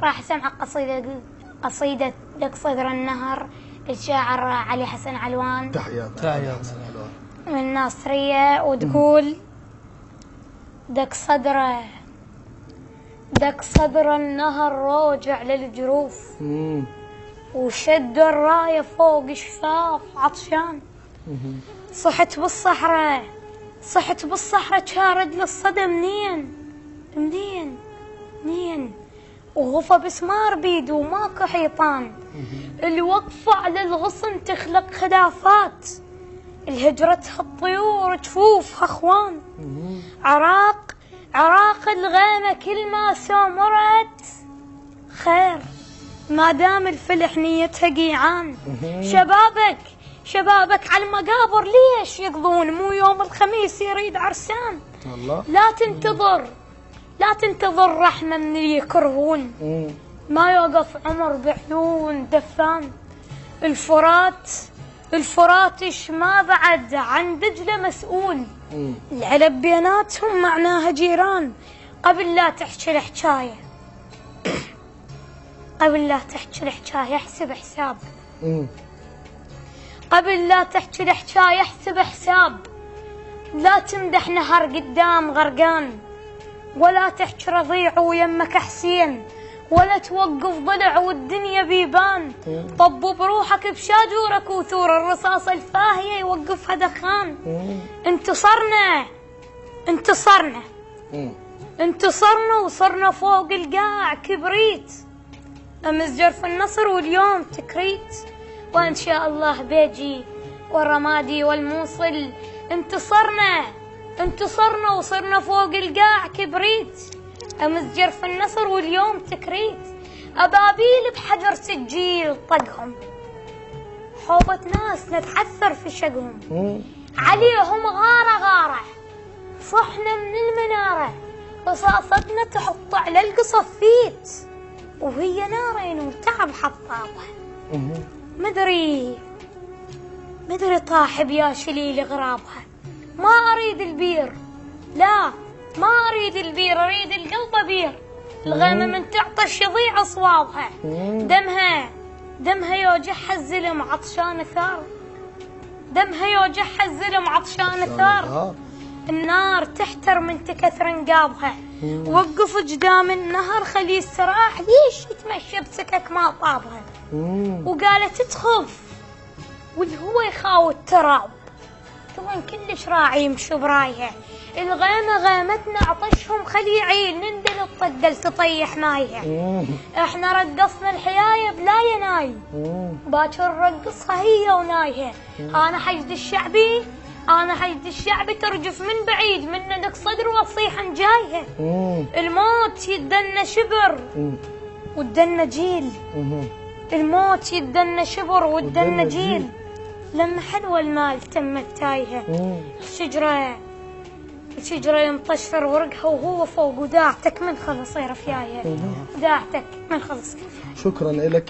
راح أسمعك قصيدة دق صدر النهر للشاعر علي حسن علوان. تحيات علي حسن علوان من الناصرية، وتقول: دق صدر النهر روجع للجروف، وشد الراية فوق شفاف عطشان. صحت بالصحراء شارد للصدى منين وغفى بسمار بيد وماكو حيطان. الوقفة على الغصن تخلق خلافات، الهجرتها الطيور جفوفها اخوان. عراق الغيمة كل ما سمرت خير، ما دام الفلح نيتها قيعان. شبابك على المقابر ليش يقضون؟ مو يوم الخميس يريد عرسان. الله. لا تنتظر رحمة من اللي يكرهون، ما يوقف عمر بعيون دفان. الفرات إيش ما بعد عن دجلة مسؤول، العلب بيناتهم معناها جيران. قبل لا تحكي الحكاية احسب حساب. قبل لا تحكي الحكاية احسب حساب. لا تمدح نهر قدام غرقان، ولا تحكي رضيع ويمك حسين، ولا توقف ضلع والدنيا بيبان. طب بروحك بشاجورك وثور الرصاصة الفاهية يوقفها دخان. انتصرنا وصرنا فوق القاع كبريت، أمس جرف النصر واليوم تكريت. وإن شاء الله بيجي والرمادي والموصل. انتصرنا وصرنا فوق القاع كبريت، أمس جرف النصر واليوم تكريت. أبابيل بحجر سجيل طقهم، حوضة ناس نتعثر في شقهم. عليهم غارة صحنا من المنارة، رصاصتنا تحط على القصفيت، وهي نارين وتعب حطابها. مدري طاح بيا شليل غرابها. ما أريد البير، لا ما أريد البير، أريد القلب بير. الغيمة من تعطش يضيع أصوابها. دمها يوجعها الزلم عطشان ثار. النار تحتر من تكثر انقابها. وقف قدام النهر خليه يستراح، ليش يتمشى بسكك ما طابها. وقالت تخف والهوى يخاوي التراب، ثم كلش راعي يمشي برايها. الغيمة غيمتنا عطشهم خلي يعيل، نندل الطقل تطيح مايها. احنا رقصنا الحياية بلا يناي، باكر رقصها هي ونايها. انا حشد الشعبي ترجف من بعيد، من ندق صدر واصيح جايها. الموت يدنا شبر ودنا جيل، الموت يدنا شبر ودنا جيل. لما حلوى المال تمت تايهة، الشجرة ينطشر ورقها وهو فوق، وداعتك من خلص رفيايها. داعتك من خلص رفيايها. شكرا لك.